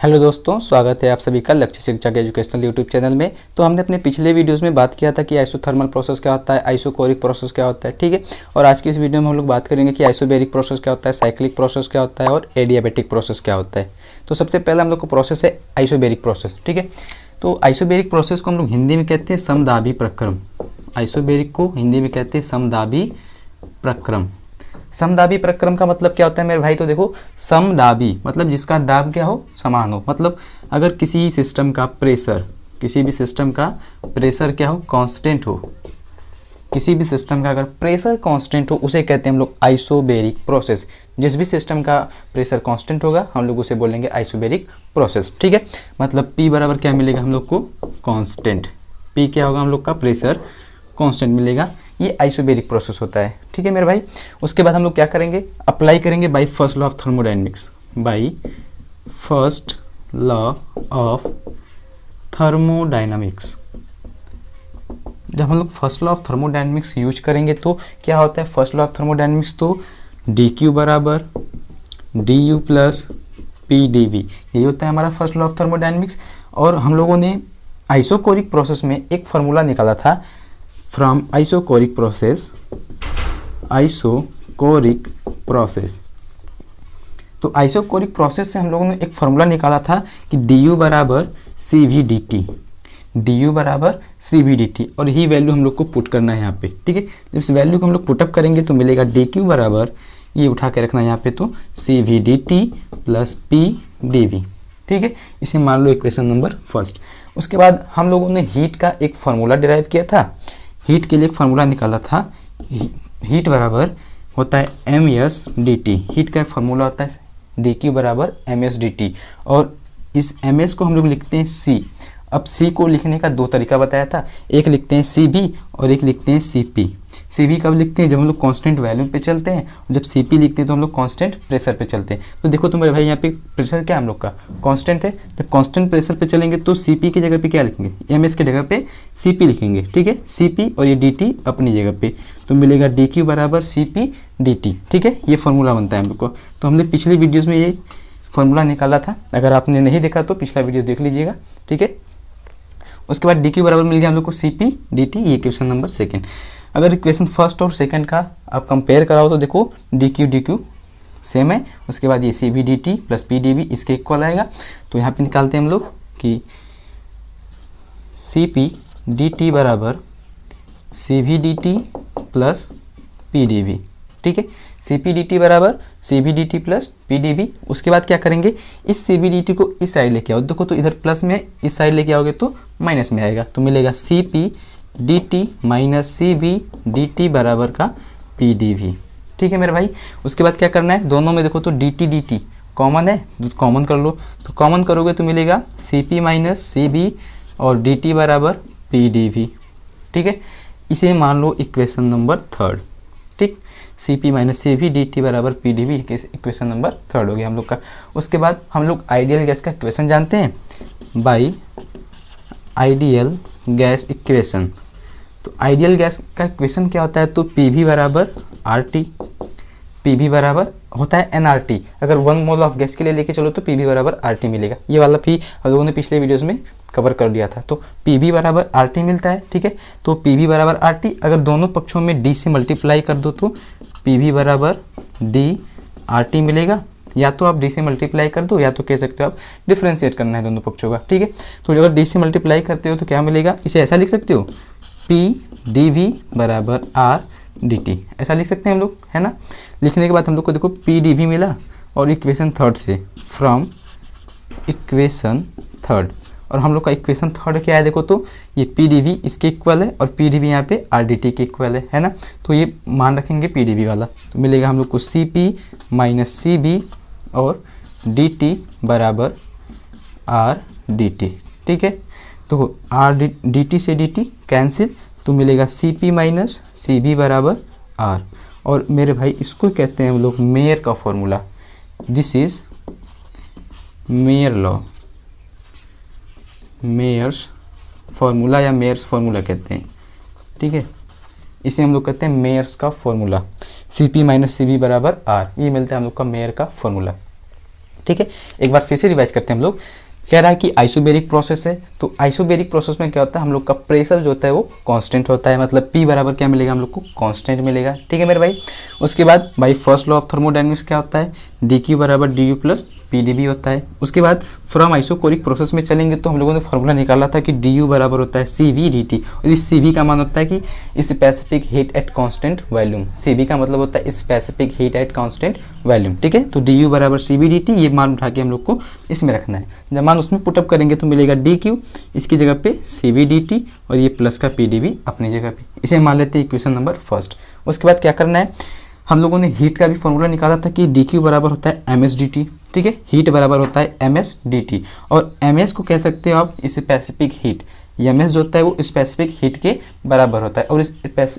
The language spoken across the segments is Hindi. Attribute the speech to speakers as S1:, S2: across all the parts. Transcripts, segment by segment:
S1: हेलो दोस्तों, स्वागत है आप सभी का लक्ष्य शिक्षा के एजुकेशनल यूट्यूब चैनल में। तो हमने अपने पिछले वीडियोस में बात किया था कि आइसोथर्मल प्रोसेस क्या होता है, आइसोकोरिक प्रोसेस क्या होता है, ठीक है। और आज की इस वीडियो में हम लोग बात करेंगे कि आइसोबैरिक प्रोसेस क्या होता है, साइक्लिक प्रोसेस क्या होता है और एडियाबैटिक प्रोसेस क्या होता है। तो सबसे पहला हम लोग को प्रोसेस है आइसोबैरिक प्रोसेस, ठीक है। तो आइसोबैरिक प्रोसेस को हम लोग हिंदी में कहते हैं समदाबी प्रक्रम। आइसोबैरिक को हिंदी में कहते हैं समदाबी प्रक्रम। समदाबी प्रक्रम का मतलब क्या होता है मेरे भाई? तो देखो, समदाबी मतलब जिसका दाब क्या हो, समान हो। मतलब अगर किसी सिस्टम का प्रेशर, किसी भी सिस्टम का प्रेशर क्या हो, कांस्टेंट हो, किसी भी सिस्टम का अगर प्रेशर कांस्टेंट हो उसे कहते हैं हम लोग आइसोबैरिक प्रोसेस। जिस भी सिस्टम का प्रेशर कांस्टेंट होगा हम लोग उसे बोलेंगे आइसोबैरिक प्रोसेस, ठीक है। मतलब P बराबर क्या मिलेगा हम लोग को, कांस्टेंट। P क्या होगा हम लोग का, प्रेशर कांस्टेंट मिलेगा। ये आइसोबैरिक प्रोसेस होता है, ठीक है मेरे भाई। उसके बाद हम लोग क्या करेंगे, अप्लाई करेंगे by first law of thermodynamics. By first law of thermodynamics जब हम लोग first law of thermodynamics use करेंगे तो क्या होता है फर्स्ट लॉ ऑफ थर्मोडायनेमिक्स? तो dq बराबर du plus P D V, यही होता है हमारा फर्स्ट लॉ ऑफ थर्मोडायनेमिक्स। और हम लोगों ने आइसोकोरिक प्रोसेस में एक फार्मूला निकाला था from isochoric process, isochoric process. तो आइसोकोरिक प्रोसेस से हम लोगों ने एक फार्मूला निकाला था कि du बराबर C V D T, du बराबर सी वी डी टी। और यही वैल्यू हम लोग को पुट करना है यहाँ पे, ठीक है। जब इस वैल्यू को हम लोग पुटअप करेंगे तो मिलेगा dq बराबर, ये उठा के रखना है यहाँ पे, तो C V D T plus P D V, ठीक है। इसे मान लो इक्वेशन नंबर फर्स्ट। उसके बाद हम लोगों ने हीट का एक फार्मूला डिराइव किया था। हीट के लिए एक फार्मूला निकाला था, हीट बराबर होता है M S D T. Heat का फार्मूला होता है डी क्यू बराबर एम एस डी टी। और इस एम एस को हम लोग लिखते हैं सी। अब सी को लिखने का दो तरीका बताया था, एक लिखते हैं सी बी और एक लिखते हैं सी पी। सी बी कब लिखते हैं? जब हम लोग कांस्टेंट वैल्यू पे चलते हैं, और जब सी पी लिखते हैं तो हम लोग कांस्टेंट प्रेशर पे चलते हैं। तो देखो तुम्हारे भाई यहाँ पे प्रेशर क्या हम लोग का कांस्टेंट है, जब कांस्टेंट प्रेशर पे चलेंगे तो सी पी की जगह पे क्या लिखेंगे, एम एस की जगह पे सी पी लिखेंगे, ठीक है। सी पी और ये डी टी अपनी जगह पे, तो मिलेगा डी क्यू बराबर सी पी डी टी, ठीक है। ये फॉर्मूला बनता है हम लोग को। तो हमने पिछली वीडियोज़ में ये फॉर्मूला निकाला था, अगर आपने नहीं देखा तो पिछला वीडियो देख लीजिएगा, ठीक है। उसके बाद डी क्यू बराबर मिल गया हम लोग को सी पी डी टी, ये क्वेश्चन नंबर सेकेंड। अगर इक्वेशन फर्स्ट और सेकंड का आप कंपेयर कराओ तो देखो डी क्यू सेम है। उसके बाद ये C B D T plus P D V इसके इक्वल आएगा। तो यहाँ पे निकालते हैं हम लोग कि सी पी डी टी बराबर C V D T plus P D V, ठीक है। सी पी डी टी बराबर C B D T plus P D V. उसके बाद क्या करेंगे, इस सी बी डी टी को इस साइड लेके आओ। देखो तो इधर प्लस में, इस साइड लेके आओगे तो माइनस में आएगा। तो मिलेगा C P D T minus C B D T बराबर का पी डी वी, ठीक है मेरे भाई। उसके बाद क्या करना है, दोनों में देखो तो डी टी कॉमन है, कॉमन कर लो। तो कॉमन करोगे तो मिलेगा C P minus C B और डी टी बराबर पी डी वी, ठीक है। इसे मान लो इक्वेशन नंबर थर्ड, ठीक। C P minus C B D T बराबर P D V equation number third हो गया हम लोग का। उसके बाद हम लोग आइडियल गैस का इक्वेशन जानते हैं, बाई आइडियल गैस इक्वेशन। तो आइडियल गैस का इक्वेशन क्या होता है, तो पी वी बराबर आर टी, पी वी बराबर होता है एन आर टी। अगर 1 मोल ऑफ गैस के लिए लेके चलो तो पी वी बराबर आर टी मिलेगा। ये वाला पी हम लोगों ने पिछले वीडियोस में कवर कर लिया था। तो पी वी बराबर आर टी मिलता है, ठीक है। तो पी वी बराबर आर टी, अगर दोनों पक्षों में डी से मल्टीप्लाई कर दो तो पी वी बराबर डी आर टी मिलेगा। या तो आप डी से मल्टीप्लाई कर दो, या तो कह सकते हो आप डिफ्रेंशिएट करना है दोनों पक्षों का, ठीक है। तो अगर डी से मल्टीप्लाई करते हो तो क्या मिलेगा, इसे ऐसा लिख सकते हो पी डी वी बराबर आर डी टी, ऐसा लिख सकते हैं हम लोग, है ना। लिखने के बाद हम लोग को देखो पी डी वी मिला, और इक्वेशन थर्ड से फ्रॉम इक्वेशन थर्ड, और हम लोग का इक्वेशन थर्ड क्या है, देखो तो ये पी डी वी इसके इक्वल है और पी डी वी यहाँ पे आर डी टी के इक्वल है ना। तो ये मान रखेंगे पी डी वी वाला, तो मिलेगा हम लोग को C P minus C B और डी टी बराबर आर डी टी, ठीक है। तो आर डी टी से डी टी कैंसिल, तो मिलेगा C P minus C V बराबर आर। और मेरे भाई इसको कहते हैं हम लोग मेयर का formula. This is Mayer law, Mayer's formula या मेयर्स फॉर्मूला कहते हैं, ठीक है। इसे हम लोग कहते हैं मेयर्स का formula. C P minus C V बराबर आर, ये मिलता है हम लोग का मेयर का फॉर्मूला। ठीक है, एक बार फिर से रिवाइज करते हैं हम लोग। कह रहा है कि आइसोबेरिक प्रोसेस है, तो आइसोबेरिक प्रोसेस में क्या होता है, हम लोग का प्रेशर जो होता है वो कांस्टेंट होता है, मतलब P बराबर क्या मिलेगा हम लोग को, कांस्टेंट मिलेगा। ठीक है मेरे भाई। उसके बाद by first law of thermodynamics क्या होता है, dQ बराबर du प्लस PdV होता है। उसके बाद फ्रॉम आइसोकोरिक प्रोसेस में चलेंगे तो हम लोगों ने फॉर्मूला निकाला था कि du बराबर होता है CV dt, और इस CV का मान होता है कि specific heat at constant volume. CV का मतलब होता है specific heat at constant volume. ठीक है, तो du बराबर CV dt, ये मान उठा के हम लोग को इसमें रखना है। जब मान उसमें पुटअप करेंगे तो मिलेगा dQ, इसकी जगह पे CV dt और ये प्लस का PdV अपनी जगह पे, इसे मान लेते हैं इक्वेशन नंबर फर्स्ट। उसके बाद क्या करना है, हम लोगों ने हीट का भी फॉर्मूला निकाला था कि dQ बराबर होता है ms dt। ठीक है, हीट बराबर होता है ms dt, और ms को कह सकते हो आप स्पेसिफिक हीट, ms जो होता है वो स्पेसिफिक हीट के बराबर होता है। और इस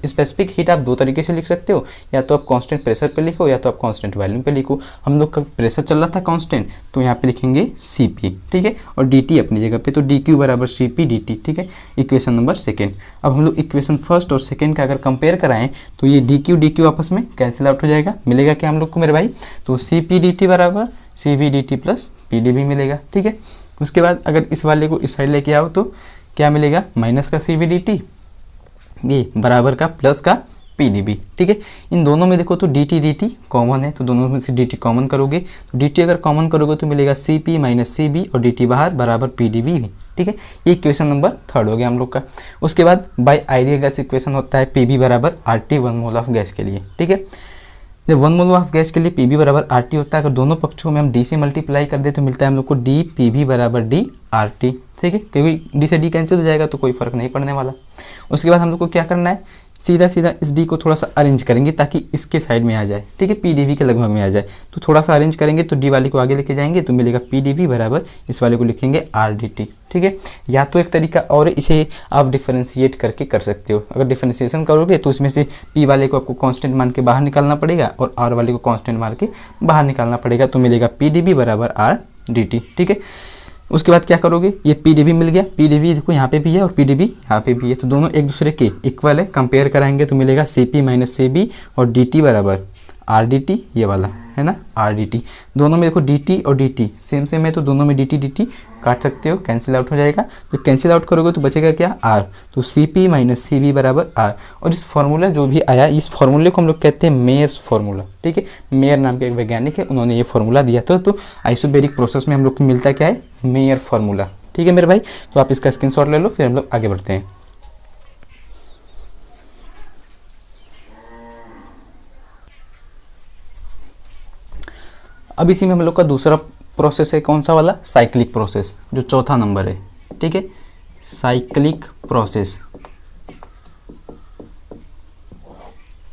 S1: स्पेसिफिक हीट आप दो तरीके से लिख सकते हो, या तो आप कांस्टेंट प्रेशर पे लिखो या तो आप कांस्टेंट वॉल्यूम पे लिखो। हम लोग का प्रेशर चल रहा था कांस्टेंट, तो यहाँ पे लिखेंगे Cp। ठीक है, और dt अपनी जगह पे, तो dQ बराबर Cp dt। ठीक है, इक्वेशन नंबर सेकेंड। अब हम लोग इक्वेशन फर्स्ट और सेकेंड का अगर कंपेयर कराएं तो ये dQ आपस में कैंसिल आउट हो जाएगा। मिलेगा क्या हम लोग को मेरे भाई, तो Cp dt बराबर CV dt प्लस PdV मिलेगा। ठीक है, उसके बाद अगर इस वाले को इस साइड लेके आओ तो क्या मिलेगा, माइनस का CV dt ये बराबर का प्लस का PdV। ठीक है, इन दोनों में देखो तो dt कॉमन है, तो दोनों में से dt कॉमन करोगे तो dt अगर कॉमन करोगे तो मिलेगा Cp माइनस CV और dt बाहर बराबर PdV भी। ठीक है, ये इक्वेशन नंबर थर्ड हो गया हम लोग का। उसके बाद बाय आइडियल गैस इक्वेशन होता है Pv बराबर RT 1 मोल ऑफ गैस के लिए। ठीक है, जब 1 मोल ऑफ गैस के लिए Pv बराबर RT होता है, अगर दोनों पक्षों में हम d से मल्टीप्लाई कर दे तो मिलता है हम लोग को dPv बराबर dRT। ठीक है, क्योंकि d से d कैंसिल हो जाएगा तो कोई फर्क नहीं पड़ने वाला। उसके बाद हम लोग को क्या करना है, सीधा सीधा इस d को थोड़ा सा अरेंज करेंगे ताकि इसके साइड में आ जाए। ठीक है, PdV के लगभग में आ जाए, तो थोड़ा सा अरेंज करेंगे तो d वाले को आगे लेके जाएंगे तो मिलेगा PdV बराबर, इस वाले को लिखेंगे RDT। ठीक है, या तो एक तरीका और इसे आप डिफरेंशिएट करके कर सकते हो। अगर डिफरेंशिएशन करोगे तो इसमें से P वाले को आपको कांस्टेंट मान के बाहर निकालना पड़ेगा और R वाले को कांस्टेंट मान के बाहर निकालना पड़ेगा, तो मिलेगा PdV बराबर RDT। ठीक है, उसके बाद क्या करोगे, ये PdV मिल गया, PdV देखो यहाँ पे भी है और PdV यहाँ पे भी है, तो दोनों एक दूसरे के इक्वल है। कंपेयर कराएंगे तो मिलेगा Cp माइनस Cb और dt बराबर RDT, ये वाला है ना RDT। दोनों में देखो dt और dt सेम सेम है, तो दोनों में dt काट सकते हो, कैंसिल आउट हो जाएगा। तो कैंसिल आउट करोगे तो बचेगा क्या, R, तो Cp माइनस Cv बराबर R। और इस फॉर्मूला जो भी आया, इस फॉर्मूले को हम लोग कहते हैं मेयर्स फॉर्मूला। ठीक है, मेयर नाम के एक वैज्ञानिक है, उन्होंने ये फॉर्मूला दिया था। तो आइसोबेरिक प्रोसेस में हम लोग को मिलता क्या है, मेयर फॉर्मूला। ठीक है मेरे भाई, तो आप इसका स्क्रीनशॉट ले लो, फिर हम लोग आगे बढ़ते हैं। अब इसी में हम लोग का दूसरा प्रोसेस है, कौन सा वाला, साइक्लिक प्रोसेस, जो चौथा नंबर है। ठीक है, साइक्लिक प्रोसेस।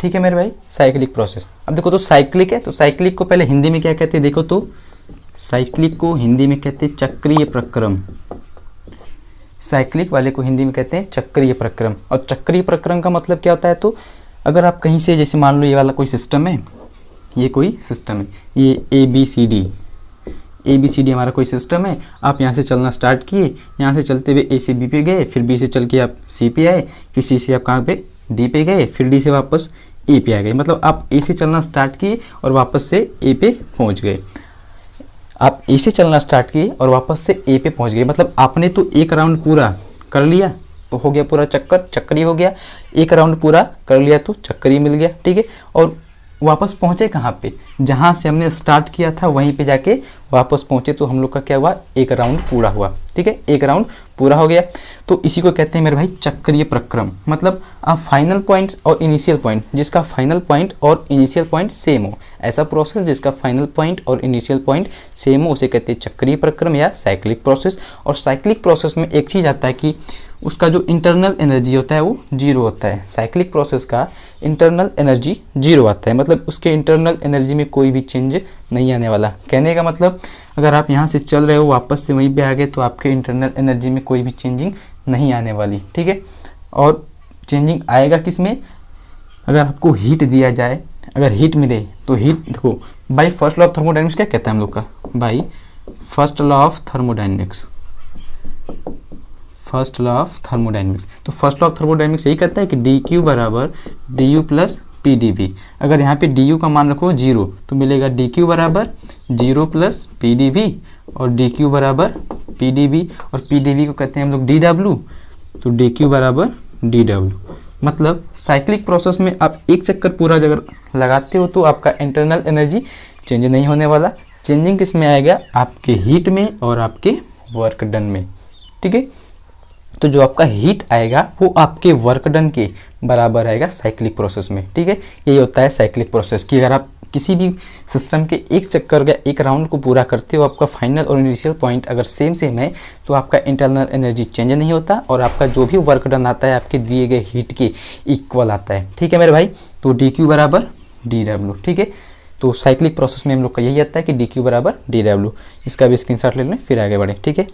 S1: ठीक है मेरे भाई, साइक्लिक प्रोसेस। अब देखो तो साइक्लिक है, तो साइक्लिक को पहले हिंदी में क्या कहते हैं, देखो तो साइक्लिक को हिंदी में कहते हैं चक्रीय प्रक्रम। साइक्लिक वाले को हिंदी में कहते हैं चक्रीय प्रक्रम। और चक्रीय प्रक्रम का मतलब क्या होता है, तो अगर आप कहीं से, जैसे मान लो ये वाला कोई सिस्टम है, ये कोई सिस्टम है, ये ABCD हमारा कोई सिस्टम है। आप यहाँ से चलना स्टार्ट किए, यहाँ से चलते हुए A से B पे गए, फिर B से चल के आप C पे आए, फिर C से आप कहाँ पे D पे गए, फिर D से वापस A पे आ गए। मतलब आप A से चलना स्टार्ट किए और वापस से A पे पहुँच गए। आप A से चलना स्टार्ट किए और वापस से A पे पहुँच गए, मतलब आपने तो एक राउंड पूरा कर लिया तो हो गया पूरा चक्कर ही हो गया। एक राउंड पूरा कर लिया तो चक्कर ही मिल गया। ठीक है, और वापस पहुंचे कहाँ पे, जहाँ से हमने स्टार्ट किया था वहीं पे जाके वापस पहुंचे, तो हम लोग का क्या हुआ, एक राउंड पूरा हुआ। ठीक है, एक राउंड पूरा हो गया, तो इसी को कहते हैं मेरे भाई चक्रीय प्रक्रम। मतलब आप फाइनल पॉइंट और इनिशियल पॉइंट, जिसका फाइनल पॉइंट और इनिशियल पॉइंट सेम हो, ऐसा प्रोसेस जिसका फाइनल पॉइंट और इनिशियल पॉइंट सेम हो, उसे कहते हैं चक्रीय प्रक्रम या साइक्लिक प्रोसेस। और साइक्लिक प्रोसेस में एक चीज़ आता है कि उसका जो इंटरनल एनर्जी होता है वो जीरो होता है। साइक्लिक प्रोसेस का इंटरनल एनर्जी जीरो आता है, मतलब उसके इंटरनल एनर्जी में कोई भी चेंज नहीं आने वाला। कहने का मतलब अगर आप यहाँ से चल रहे हो वापस से वहीं पे आ गए तो आपके इंटरनल एनर्जी में कोई भी चेंजिंग नहीं आने वाली। ठीक है, और चेंजिंग आएगा किस में, अगर आपको हीट दिया जाए, अगर हीट मिले तो हीट देखो by first law of thermodynamics क्या कहता है हम लोग का, by first law of thermodynamics. First law of thermodynamics, तो फर्स्ट लॉ ऑफ थर्मोडायनेमिक्स यही कहता है कि dQ बराबर du प्लस PdV। अगर यहाँ पे du का मान रखो जीरो तो मिलेगा dQ बराबर 0 प्लस PdV और dq बराबर PdV, और PdV को कहते हैं हम लोग dW, तो dq बराबर dW। मतलब साइक्लिक प्रोसेस में आप एक चक्कर पूरा अगर लगाते हो तो आपका इंटरनल एनर्जी चेंज नहीं होने वाला, चेंजिंग किस में आएगा, आपके हीट में और आपके वर्क डन में। ठीक है, तो जो आपका हीट आएगा वो आपके वर्क डन के बराबर आएगा साइक्लिक प्रोसेस में। ठीक है, यही होता है साइक्लिक प्रोसेस कि अगर आप किसी भी सिस्टम के एक चक्कर या एक राउंड को पूरा करते हो, आपका फाइनल और इनिशियल पॉइंट अगर सेम है तो आपका इंटरनल एनर्जी चेंज नहीं होता और आपका जो भी वर्क डन आता है आपके दिए गए हीट के इक्वल आता है। ठीक है मेरे भाई, तो dq बराबर dW। ठीक है, तो साइक्लिक प्रोसेस में हम लोग का यही आता है कि dq बराबर dW। इसका भी स्क्रीनशॉट ले लें फिर आगे बढ़े। ठीक है,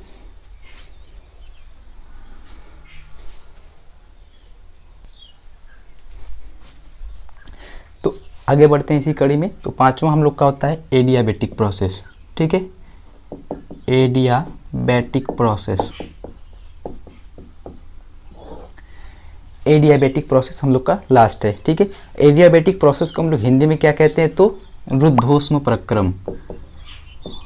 S1: तो आगे बढ़ते हैं इसी कड़ी में। तो पांचवा हम लोग का होता है एडियाबेटिक प्रोसेस। ठीक है, एडियाबेटिक प्रोसेस, एडियाबेटिक प्रोसेस हम लोग का लास्ट है। ठीक है, एडियाबेटिक प्रोसेस को हम लोग हिंदी में क्या कहते हैं, तो रुद्धोष्म प्रक्रम,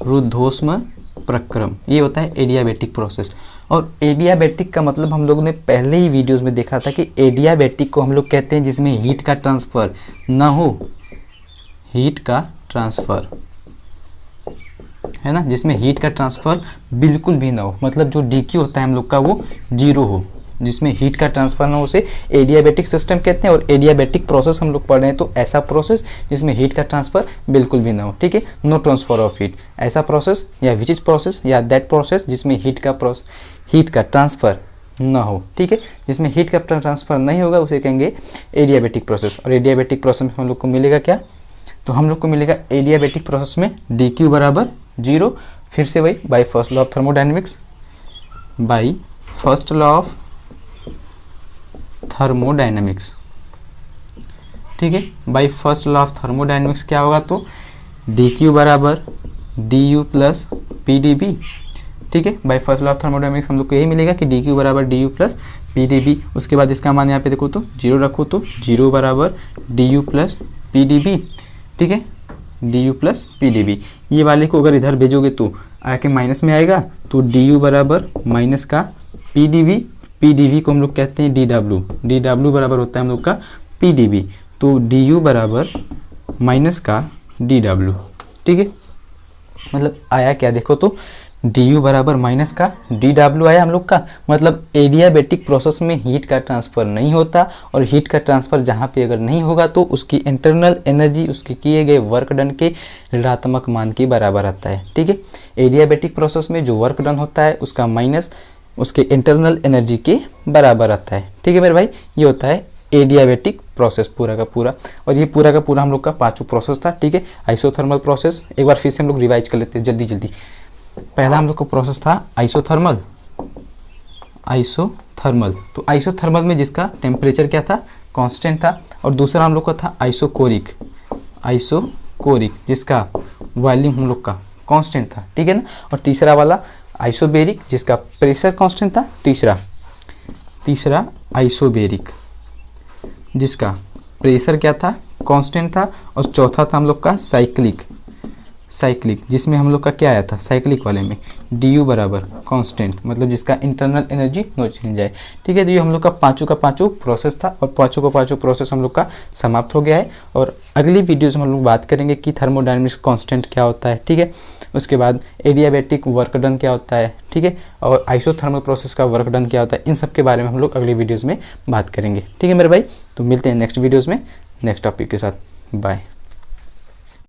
S1: रुद्धोष्म प्रक्रम, ये होता है एडियाबेटिक प्रोसेस। और एडियाबेटिक का मतलब हम लोगों ने पहले ही वीडियोस में देखा था कि एडियाबेटिक को हम लोग कहते हैं जिसमें हीट का ट्रांसफर ना हो, हीट का ट्रांसफर है ना, जिसमें हीट का ट्रांसफर बिल्कुल भी ना हो, मतलब जो dq होता है हम लोग का वो 0 हो, जिसमें हीट का ट्रांसफर ना हो, उसे एडियाबेटिक सिस्टम कहते हैं। और एडियाबेटिक प्रोसेस हम लोग पढ़ रहे हैं तो ऐसा प्रोसेस जिसमें हीट का ट्रांसफर बिल्कुल भी ना हो। ठीक है, नो ट्रांसफर ऑफ हीट, ऐसा प्रोसेस या विच इज प्रोसेस या दैट प्रोसेस जिसमें हीट का ट्रांसफर ना हो। ठीक है, जिसमें हीट का ट्रांसफर नहीं होगा उसे कहेंगे एडियाबेटिक प्रोसेस। और एडियाबेटिक प्रोसेस में हम लोग को मिलेगा क्या, तो हम लोग को मिलेगा एडियाबेटिक प्रोसेस में dq बराबर 0, फिर से वही bye first law of thermodynamics, by first law of thermodynamics. ठीक है, bye first law of thermodynamics क्या होगा, तो dq बराबर du प्लस PdV। ठीक है, bye first law of thermodynamics हम लोग को यही मिलेगा कि dq बराबर du प्लस PdV। उसके बाद इसका मान यहाँ पे देखो तो 0 रखो, तो 0 बराबर du प्लस PdV। ठीक है, du प्लस PdV, ये वाले को अगर इधर भेजोगे तो आके माइनस में आएगा, तो du बराबर माइनस का PdV, PdV को हम लोग कहते हैं dW, dW बराबर होता है हम लोग का PdV, तो du बराबर माइनस का dW। ठीक है, मतलब आया क्या देखो तो du बराबर माइनस का dW आया हम लोग का, मतलब एडियाबेटिक प्रोसेस में हीट का ट्रांसफ़र नहीं होता, और हीट का ट्रांसफ़र जहाँ पे अगर नहीं होगा तो उसकी इंटरनल एनर्जी उसके किए गए वर्क डन के ऋणात्मक मान के बराबर आता है। ठीक है, एडियाबेटिक प्रोसेस में जो वर्क डन होता है उसका माइनस उसके इंटरनल एनर्जी के बराबर आता है। ठीक है मेरे भाई, ये होता है एडियाबेटिक प्रोसेस पूरा का पूरा। और ये पूरा का पूरा हम लोग का पांचों प्रोसेस था। ठीक है, आइसोथर्मल प्रोसेस एक बार फिर से हम लोग रिवाइज कर लेते हैं जल्दी जल्दी। पहला हम लोग का प्रोसेस था आइसोथर्मल, आइसोथर्मल, तो आइसोथर्मल में जिसका टेम्परेचर क्या था, कांस्टेंट था। और दूसरा हम लोग का था आइसोकोरिक, आइसोकोरिक जिसका वॉल्यूम हम लोग का कांस्टेंट था। ठीक है ना, और तीसरा वाला आइसोबेरिक जिसका प्रेशर कांस्टेंट था। तीसरा आइसोबेरिक जिसका प्रेशर क्या था, कांस्टेंट था। और चौथा था हम लोग का साइक्लिक, साइक्लिक जिसमें हम लोग का क्या आया था, साइक्लिक वाले में du बराबर कांस्टेंट, मतलब जिसका इंटरनल एनर्जी नो चेंज है। ठीक है, तो ये हम लोग का पांचों प्रोसेस था, और पांचों प्रोसेस हम लोग का समाप्त हो गया है। और अगली वीडियोस में हम लोग बात करेंगे कि थर्मोडायनेमिक्स कांस्टेंट क्या होता है। ठीक है, उसके बाद एडियाबेटिक वर्क डन क्या होता है। ठीक है, और आइसोथर्मल प्रोसेस का वर्क डन क्या होता है, इन सब के बारे में हम लोग अगली वीडियोज़ में बात करेंगे। ठीक है मेरे भाई, तो मिलते हैं नेक्स्ट वीडियोज़ में नेक्स्ट टॉपिक के साथ। बाय।